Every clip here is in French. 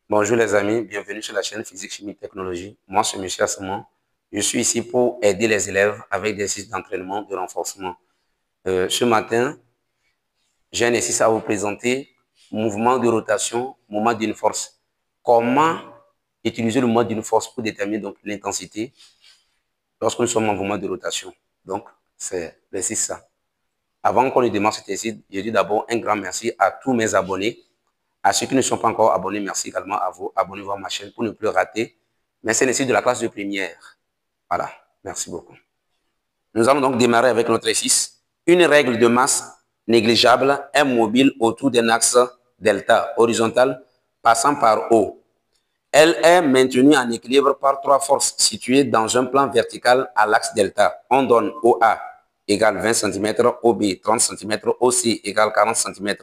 Bonjour les amis, bienvenue sur la chaîne Physique, Chimie, Technologie. Moi, c'est M. Assemon. Je suis ici pour aider les élèves avec des exercices d'entraînement, de renforcement. Ce matin, j'ai un exercice à vous présenter, mouvement de rotation, moment d'une force. Comment utiliser le moment d'une force pour déterminer donc l'intensité lorsque nous sommes en mouvement de rotation. Donc, c'est l'exercice ça. Avant qu'on ne démarre cet exercice, je dis d'abord un grand merci à tous mes abonnés. À ceux qui ne sont pas encore abonnés, merci également à vous. Abonnez-vous à ma chaîne pour ne plus rater. Mais c'est l'exercice de la classe de première. Voilà, merci beaucoup. Nous allons donc démarrer avec notre exercice. Une règle de masse négligeable est mobile autour d'un axe delta horizontal passant par O. Elle est maintenue en équilibre par trois forces situées dans un plan vertical à l'axe delta. On donne OA égale 20 cm, OB 30 cm, OC égale 40 cm.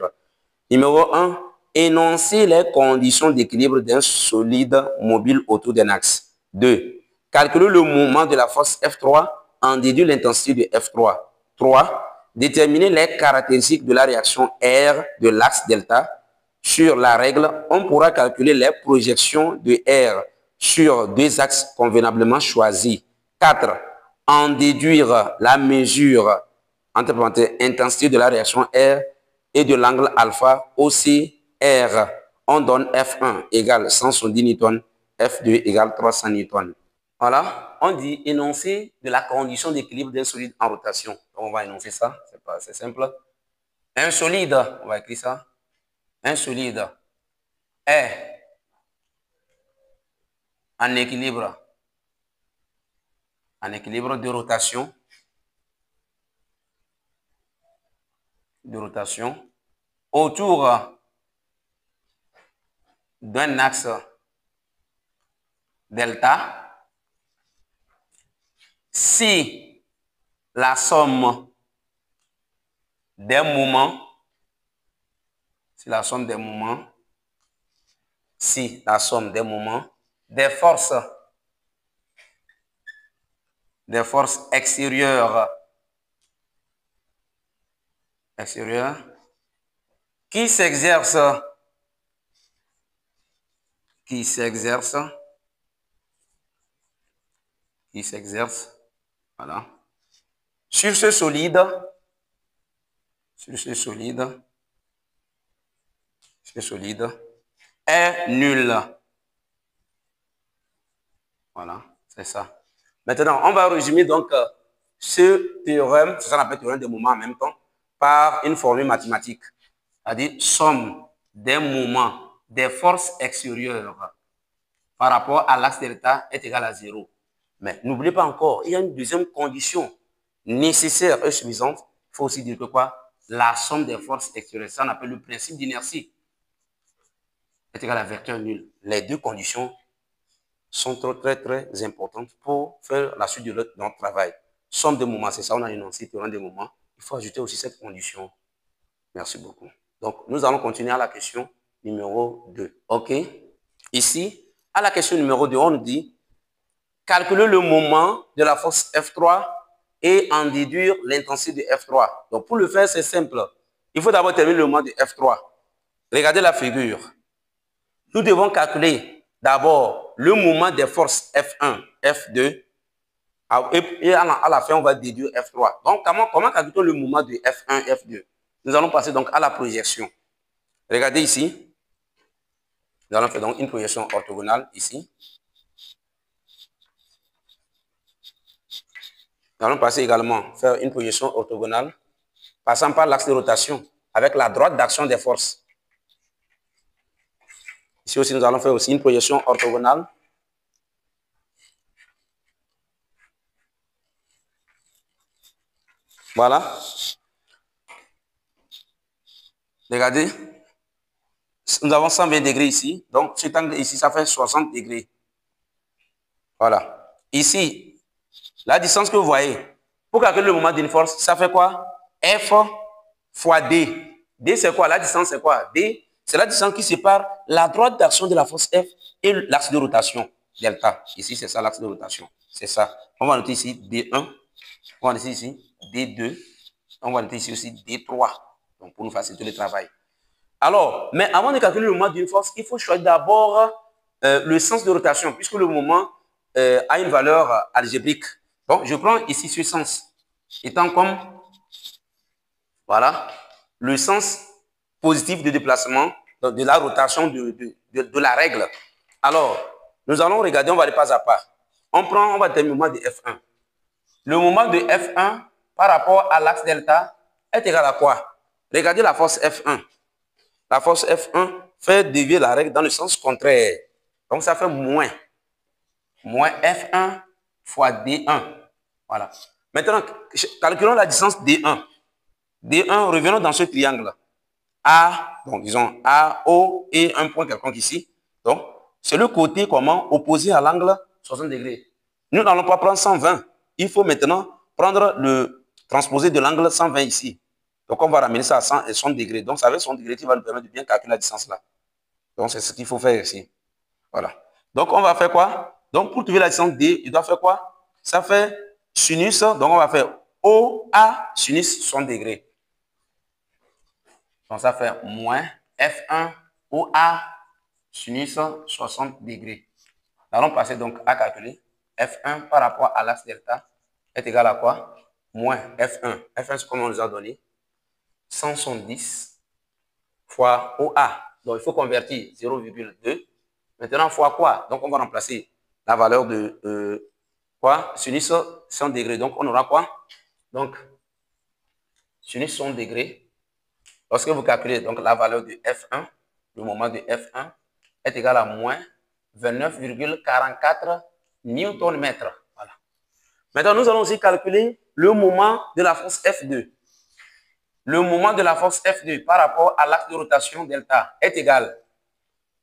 Numéro 1, énoncer les conditions d'équilibre d'un solide mobile autour d'un axe. 2. Calculer le mouvement de la force F3, en déduire l'intensité de F3. 3. Déterminer les caractéristiques de la réaction R de l'axe delta. Sur la règle, on pourra calculer les projections de R sur deux axes convenablement choisis. 4. En déduire la mesure, entre parenthèses, intensité de la réaction R et de l'angle alpha OCR. On donne F1 égale 170 newtons, F2 égale 300 newtons. Voilà, on dit énoncer de la condition d'équilibre d'un solide en rotation. Donc on va énoncer ça, c'est simple. Un solide, on va écrire ça. Un solide est en équilibre de rotation, autour d'un axe delta si la somme des moments, des forces extérieures qui s'exercent voilà, sur ce solide est nul. Voilà, c'est ça. Maintenant, on va résumer donc ce théorème, c'est ça qu'on appelle théorème des moments en même temps, par une formule mathématique. C'est-à-dire somme des moments des forces extérieures par rapport à l'axe delta est égal à 0. Mais n'oubliez pas encore, il y a une deuxième condition nécessaire et suffisante. Il faut aussi dire que quoi? La somme des forces extérieures, ça on appelle le principe d'inertie, est égal à vecteur nul. Les deux conditions sont très importantes pour faire la suite de notre travail. Somme de moments, c'est ça, on a énoncé théorème des moments. Il faut ajouter aussi cette condition. Merci beaucoup. Donc, nous allons continuer à la question numéro 2. OK? Ici, à la question numéro 2, on nous dit calculer le moment de la force F3 et en déduire l'intensité de F3. Donc, pour le faire, c'est simple. Il faut d'abord terminer le moment de F3. Regardez la figure. Nous devons calculer d'abord le moment des forces F1, F2, et à la fin, on va déduire F3. Donc, comment calculer le moment de F1, F2? Nous allons passer donc à la projection. Regardez ici. Nous allons faire donc une projection orthogonale ici. Nous allons passer également faire une projection orthogonale passant par l'axe de rotation avec la droite d'action des forces. Ici aussi, nous allons faire aussi une projection orthogonale. Voilà. Regardez. Nous avons 120 degrés ici. Donc, cet angle ici, ça fait 60 degrés. Voilà. Ici, la distance que vous voyez, pour calculer le moment d'une force, ça fait quoi? F fois D. D, c'est quoi? La distance, c'est quoi? D, c'est la distance qui sépare la droite d'action de la force F et l'axe de rotation, delta. Ici, c'est ça l'axe de rotation. C'est ça. On va noter ici D1. On va noter ici D2. On va noter ici aussi D3. Donc, pour nous faciliter le travail. Alors, mais avant de calculer le moment d'une force, il faut choisir d'abord le sens de rotation, puisque le moment a une valeur algébrique. Donc, je prends ici ce sens, étant comme, voilà, le sens positif de déplacement, de la rotation de la règle. Alors, nous allons regarder, on va aller pas à pas. On va déterminer le moment de F1. Le moment de F1 par rapport à l'axe delta est égal à quoi? Regardez la force F1. La force F1 fait dévier la règle dans le sens contraire. Donc, ça fait moins F1 fois D1. Voilà. Maintenant, calculons la distance D1. D1, revenons dans ce triangle. A, donc disons AO et un point quelconque ici. Donc, c'est le côté comment opposé à l'angle 60 degrés. Nous n'allons pas prendre 120. Il faut maintenant prendre le transposé de l'angle 120 ici. Donc, on va ramener ça à 160 degrés. Donc, ça va être 100 degrés qui va nous permettre de bien calculer la distance là. Donc, c'est ce qu'il faut faire ici. Voilà. Donc, on va faire quoi? Donc, pour trouver la distance D, il doit faire quoi? Ça fait sinus. Donc, on va faire OA sinus 60 degrés. Donc, ça fait moins F1 OA sinus 60 degrés. Nous allons passer donc à calculer. F1 par rapport à l'axe delta est égal à quoi? Moins F1. F1, c'est comme on nous a donné. 170 fois OA. Donc, il faut convertir 0,2. Maintenant, fois quoi? Donc, on va remplacer la valeur de quoi? Sinus 100 degrés. Donc, on aura quoi? Donc, sinus 100 degrés. Lorsque vous calculez donc la valeur de F1, le moment de F1 est égal à moins 29,44 Nm. Voilà. Maintenant, nous allons aussi calculer le moment de la force F2. Le moment de la force F2 par rapport à l'axe de rotation delta est égal.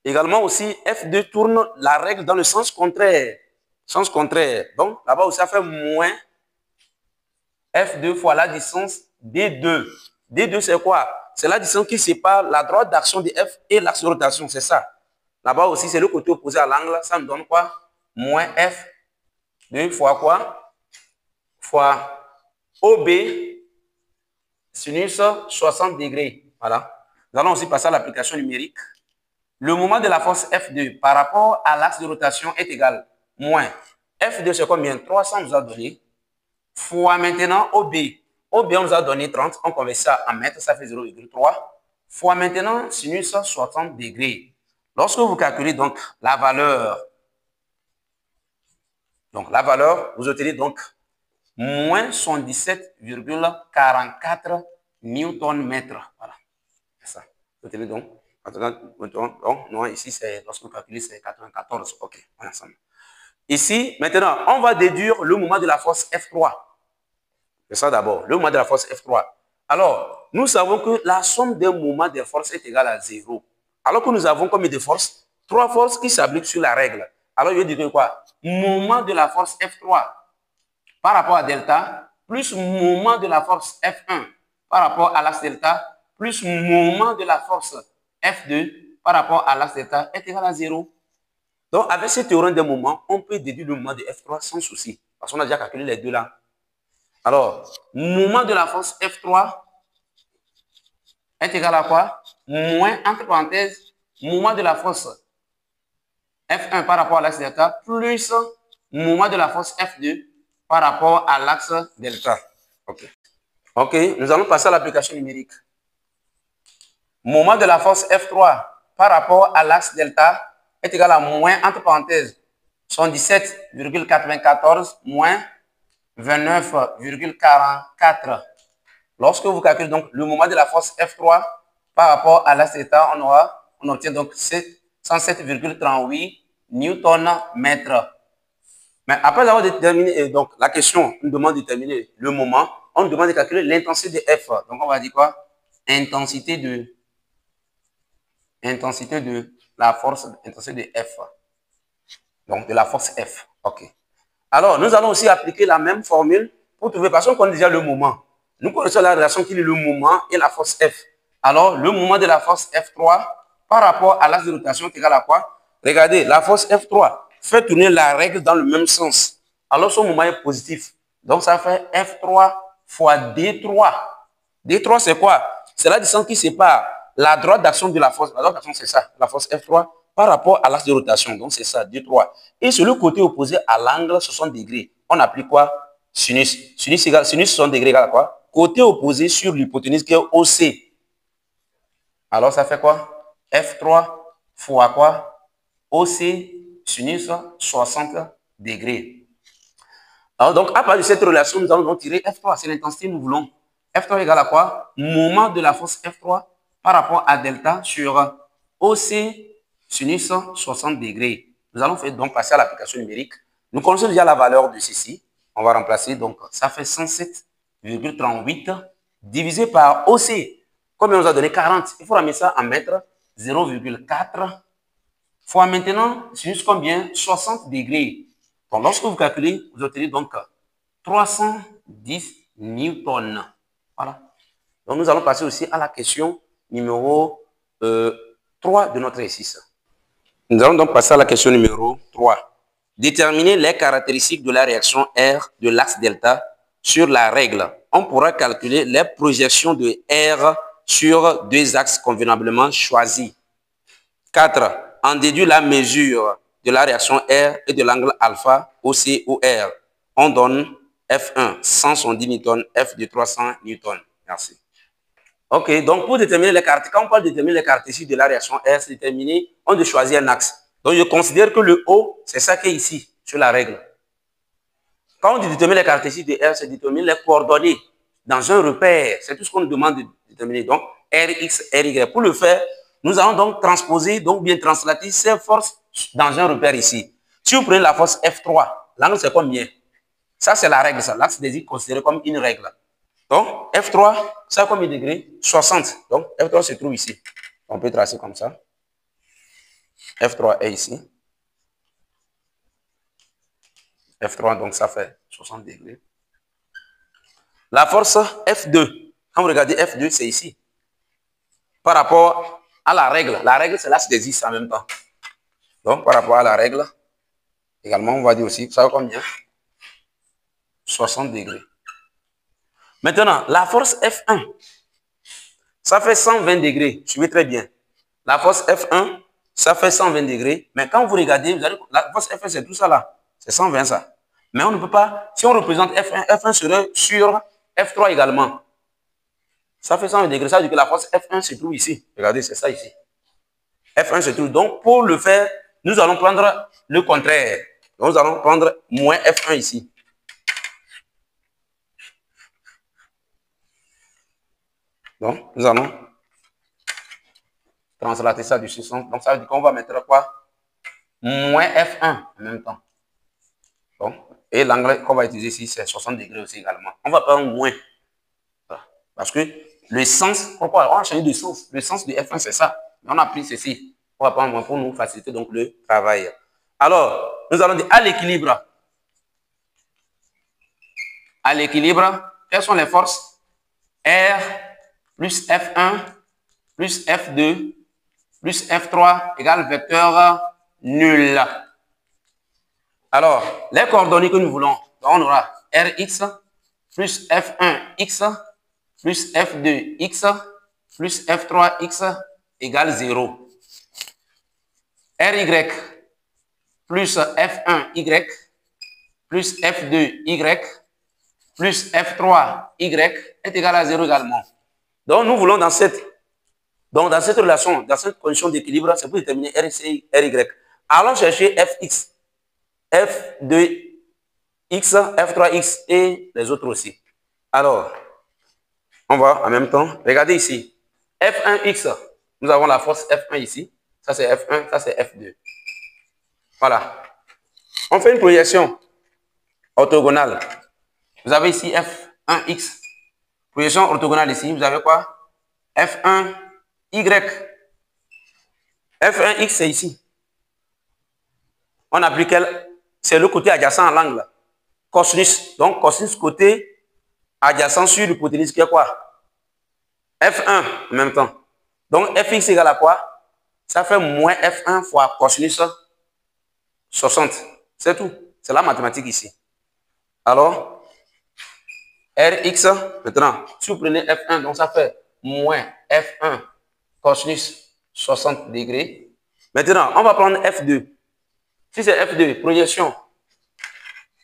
Également aussi, F2 tourne la règle dans le sens contraire. Sens contraire. Donc, là-bas aussi, ça fait moins F2 fois la distance D2. D2, c'est quoi? C'est la distance qui sépare la droite d'action de F et l'axe de rotation. C'est ça. Là-bas aussi, c'est le côté opposé à l'angle. Ça me donne quoi? Moins F2 fois quoi? Fois OB sinus 60 degrés. Voilà. Nous allons aussi passer à l'application numérique. Le moment de la force F2 par rapport à l'axe de rotation est égal. Moins F2, c'est combien? 300 nous a donné. Fois maintenant OB. OB, on nous a donné 30. On convertit ça en mètres, ça fait 0,3. Fois maintenant sinus 60 degrés. Lorsque vous calculez donc la valeur, vous obtenez donc moins 117,44 Nm. Voilà. C'est ça. Vous obtenez donc, non, ici, c'est, lorsque vous calculez, c'est 94. OK, on est ensemble. Ici, maintenant, on va déduire le moment de la force F3. C'est ça d'abord, le moment de la force F3. Alors, nous savons que la somme des moments des forces est égale à 0. Alors que nous avons combien de forces? 3 forces qui s'appliquent sur la règle. Alors, je vais dire quoi? Moment de la force F3 par rapport à delta, plus moment de la force F1 par rapport à l'axe delta, plus moment de la force F2 par rapport à l'axe delta est égal à 0. Donc, avec ce théorème des moments, on peut déduire le moment de F3 sans souci. Parce qu'on a déjà calculé les deux là. Alors, moment de la force F3 est égal à quoi? Moins, entre parenthèses, moment de la force F1 par rapport à l'axe delta, plus moment de la force F2 par rapport à l'axe delta. OK, nous allons passer à l'application numérique. Moment de la force F3 par rapport à l'axe delta est égal à moins, entre parenthèses, 117,94 moins 29,44. Lorsque vous calculez donc le moment de la force F3 par rapport à l'axe delta, on obtient donc 107,38 Nm. Mais après avoir déterminé, donc la question nous demande de déterminer le moment, on nous demande de calculer l'intensité de F. Donc on va dire quoi? Intensité de la force, intensité de F. Donc de la force F. OK. Alors, nous allons aussi appliquer la même formule pour trouver, parce qu'on connaît déjà le moment. Nous connaissons la relation qui est le moment et la force F. Alors, le moment de la force F3 par rapport à l'axe de rotation est égal à quoi? Regardez, la force F3 fait tourner la règle dans le même sens. Alors, son moment est positif. Donc, ça fait F3 fois D3. D3, c'est quoi? C'est la distance qui sépare la droite d'action de la force. La droite d'action, c'est ça, la force F3 par rapport à l'axe de rotation. Donc, c'est ça, 2, 3. Et sur le côté opposé à l'angle 60 degrés, on applique quoi? Sinus. Sinus 60 degrés égale à quoi? Côté opposé sur l'hypoténuse qui est OC. Alors, ça fait quoi? F3 fois quoi? OC sinus 60 degrés. Alors, donc, à partir de cette relation, nous allons donc tirer F3. C'est l'intensité que nous voulons. F3 égale à quoi? Moment de la force F3 par rapport à delta sur OC sinus 60 degrés. Nous allons donc passer à l'application numérique. Nous connaissons déjà la valeur de ceci. On va remplacer. Donc, ça fait 107,38 divisé par OC. Combien on nous a donné? 40. Il faut ramener ça en mètres. 0,4 fois maintenant, sinus combien? 60 degrés. Donc, lorsque vous calculez, vous obtenez donc 310 newtons. Voilà. Donc, nous allons passer aussi à la question numéro 3 de notre exercice. Nous allons donc passer à la question numéro 3. Déterminer les caractéristiques de la réaction R de l'axe delta sur la règle. On pourra calculer les projections de R sur deux axes convenablement choisis. 4. En déduire la mesure de la réaction R et de l'angle alpha OC/OR. On donne F1 170 newtons, F2 300 newtons. Merci. Ok, donc pour déterminer les caractéristiques, quand on parle de déterminer les caractéristiques de la réaction R, c'est déterminer, on doit choisir un axe. Donc je considère que le O, c'est ça qui est ici, sur la règle. Quand on dit déterminer les caractéristiques de R, c'est déterminer les coordonnées dans un repère. C'est tout ce qu'on nous demande de déterminer. Donc Rx, Ry. Pour le faire, nous allons donc transposer, donc bien translater ces forces dans un repère ici. Si vous prenez la force F3, l'angle c'est combien? Ça c'est la règle, ça. L'axe des X considéré comme une règle. Donc F3, ça a combien de degrés? 60. Donc F3 se trouve ici. On peut tracer comme ça. F3 est ici. F3, donc ça fait 60 degrés. La force F2, quand vous regardez F2, c'est ici. Par rapport à la règle c'est l'axe des X en même temps. Donc par rapport à la règle, également on va dire aussi, ça va combien? 60 degrés. Maintenant, la force F1, ça fait 120 degrés. Suivez très bien. La force F1, ça fait 120 degrés. Mais quand vous regardez, vous allez, la force F1, c'est tout ça là. C'est 120 ça. Mais on ne peut pas, si on représente F1, F1 serait sur F3 également. Ça fait 120 degrés. Ça veut dire que la force F1 se trouve ici. Regardez, c'est ça ici. F1 se trouve. Donc, pour le faire, nous allons prendre le contraire. Donc, nous allons prendre moins F1 ici. Donc, nous allons translater ça du sens. Donc, ça veut dire qu'on va mettre quoi? Moins F1 en même temps. Donc, et l'angle qu'on va utiliser ici, c'est 60 degrés aussi également. On va prendre moins. Voilà. Parce que le sens, pourquoi on a changé de sens? Le sens de F1, c'est ça. Mais on a pris ceci. On va prendre moins pour nous faciliter donc le travail. Alors, nous allons dire à l'équilibre. À l'équilibre, quelles sont les forces? R plus F1 plus F2 plus F3 égale vecteur nul. Alors, les coordonnées que nous voulons, on aura Rx plus F1x plus F2x plus F3x égale 0. Ry plus F1y plus F2y plus F3y est égal à 0 également. Donc, nous voulons dans cette relation, dans cette condition d'équilibre, c'est pour déterminer Rx et Ry. Allons chercher Fx, F2x, F3x et les autres aussi. Alors, on va en même temps, regardez ici. F1x, nous avons la force F1 ici. Ça c'est F1, ça c'est F2. Voilà. On fait une projection orthogonale. Vous avez ici F1x. Projection orthogonale ici, vous avez quoi? F1y. F1x c'est ici. On applique, c'est le côté adjacent à l'angle. Cosinus. Donc cosinus côté adjacent sur l'hypoténuse qui est quoi? F1 en même temps. Donc Fx égale à quoi? Ça fait moins F1 fois cosinus 60. C'est tout. C'est la mathématique ici. Alors, Rx, maintenant, si vous prenez F1, donc ça fait moins F1 cosinus 60 degrés. Maintenant, on va prendre F2. Si c'est F2, projection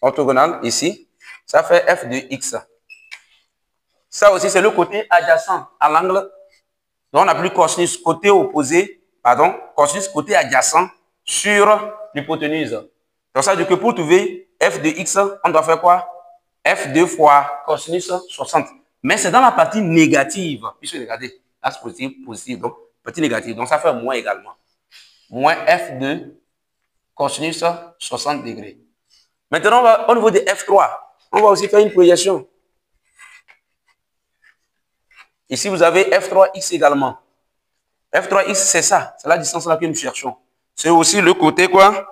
orthogonale ici, ça fait F de X. Ça aussi, c'est le côté adjacent à l'angle. Donc, on a plus cosinus côté opposé, pardon, cosinus côté adjacent sur l'hypoténuse. Donc, ça veut dire que pour trouver F de X, on doit faire quoi? F2 fois cosinus 60. Mais c'est dans la partie négative. Puisque regardez, là c'est positif, positif, donc partie négative. Donc, ça fait moins également. Moins F2 cosinus 60 degrés. Maintenant, on va, au niveau de F3, on va aussi faire une projection. Ici, vous avez F3x également. F3x, c'est ça. C'est la distance là que nous cherchons. C'est aussi le côté quoi?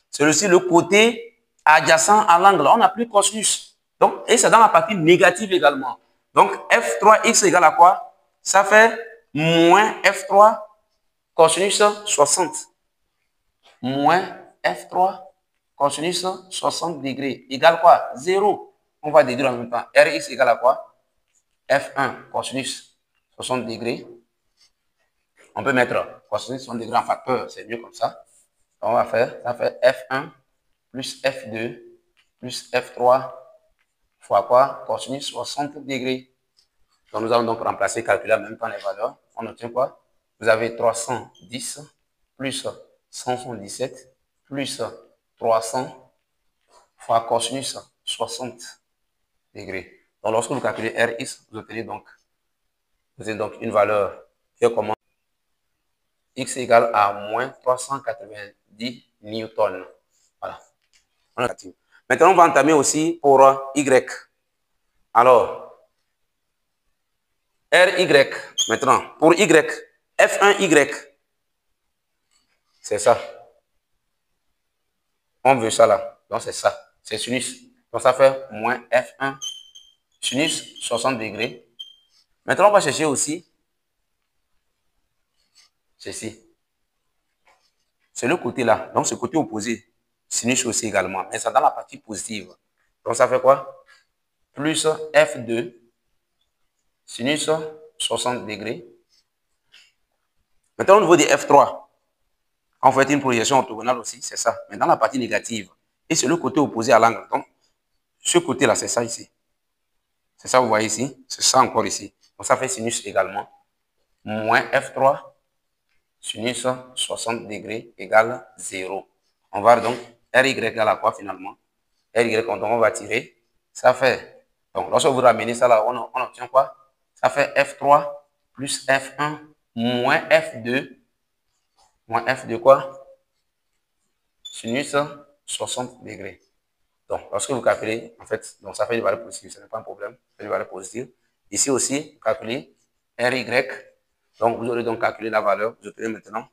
C'est aussi le côté adjacent à l'angle. On n'a plus cosinus. Donc, et c'est dans la partie négative également. Donc, F3x égale à quoi? Ça fait moins F3 cosinus 60. Moins F3 cosinus 60 degrés. Égale quoi? 0. On va déduire en même temps. Rx égale à quoi? F1 cosinus 60 degrés. On peut mettre cosinus 60 degrés en facteur, c'est mieux comme ça. Donc on va faire, ça fait F1 plus F2 plus F3 fois quoi? Cosinus 60 degrés. Donc nous allons donc remplacer, calculer en même temps les valeurs. On obtient quoi? Vous avez 310 plus 177 plus 300 fois cosinus 60 degrés. Donc lorsque vous calculez Rx, vous obtenez donc une valeur qui est comment? X égale à moins 390 newtons. Voilà. Maintenant, on va entamer aussi pour Y. Alors, RY, maintenant, pour Y, F1Y, c'est ça. On veut ça là. Donc, c'est ça. C'est sinus. Donc, ça fait moins F1 sinus 60 degrés. Maintenant, on va chercher aussi ceci. C'est le côté là. Donc, ce côté opposé. Sinus aussi également. Mais c'est dans la partie positive. Donc, ça fait quoi? Plus F2 sinus 60 degrés. Maintenant, au niveau de F3, on fait une projection orthogonale aussi, c'est ça. Mais dans la partie négative. Et c'est le côté opposé à l'angle. Donc, ce côté-là, c'est ça ici. C'est ça, vous voyez ici. C'est ça encore ici. Donc, ça fait sinus également. Moins F3 sinus 60 degrés égale 0. On va donc, RY égale à quoi finalement? RY, donc on va tirer. Ça fait, donc lorsque vous ramenez ça là, on obtient quoi? Ça fait F3 plus F1 moins F2. Moins F de quoi? Sinus 60 degrés. Donc, lorsque vous calculez, en fait, donc ça fait une valeur positive, ce n'est pas un problème, c'est une valeur positive. Ici aussi, vous calculez RY. Donc, vous aurez donc calculé la valeur, vous obtenez maintenant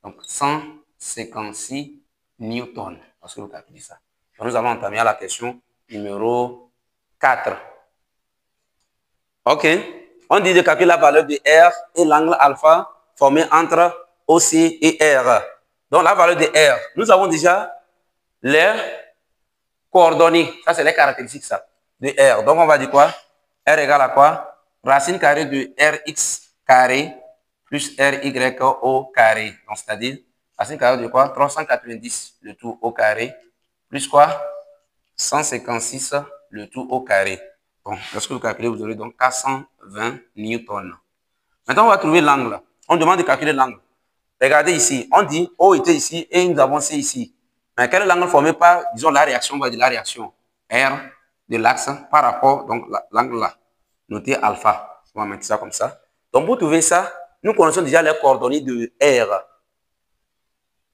donc 156 newtons, lorsque vous calculez ça. Donc, nous allons entamer à la question numéro 4. OK. On dit de calculer la valeur de R et l'angle alpha formé entre OC et R. Donc, la valeur de R, nous avons déjà les coordonnées. Ça, c'est les caractéristiques ça, de R. Donc, on va dire quoi? R égale à quoi? Racine carrée de Rx carré plus Ry au carré. Donc, c'est-à-dire, racine carrée de quoi? 390 le tout au carré plus quoi? 156 le tout au carré. Bon, lorsque vous calculez, vous aurez donc 420 newtons. Maintenant, on va trouver l'angle. On demande de calculer l'angle. Regardez ici, on dit O était ici et nous avons C ici. Mais quel est l'angle formé par, disons, la réaction, on va dire la réaction R de l'axe par rapport, donc l'angle là, noté alpha. On va mettre ça comme ça. Donc, pour trouver ça, nous connaissons déjà les coordonnées de R.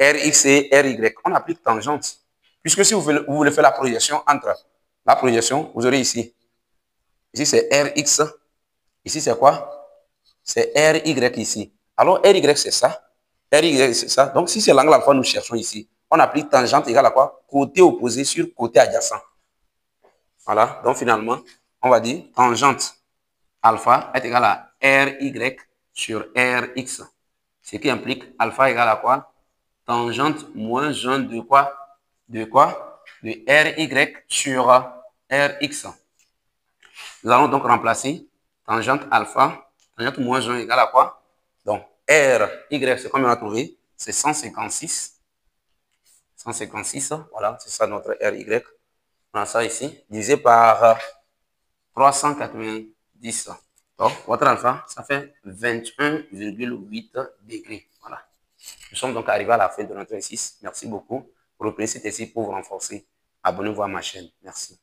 Rx et Ry. On applique tangente. Puisque si vous voulez faire la projection entre la projection, vous aurez ici. Ici, c'est Rx. Ici, c'est quoi? C'est Ry ici. Alors, Ry, c'est ça. Ry, c'est ça. Donc, si c'est l'angle alpha, nous cherchons ici. On applique tangente égale à quoi? Côté opposé sur côté adjacent. Voilà. Donc, finalement, on va dire tangente alpha est égal à Ry sur Rx. Ce qui implique alpha égale à quoi? Tangente moins 1 de quoi? De quoi? De Ry sur Rx. Nous allons donc remplacer tangente alpha, tangente moins 1 égale à quoi? Donc, RY, c'est combien on a trouvé? C'est 156. 156, voilà, c'est ça notre RY. On a ça ici, divisé par 390. Donc, votre alpha, ça fait 21,8 degrés. Voilà. Nous sommes donc arrivés à la fin de notre exercice. Merci beaucoup. Reprenez cet exercice pour vous renforcer. Abonnez-vous à ma chaîne. Merci.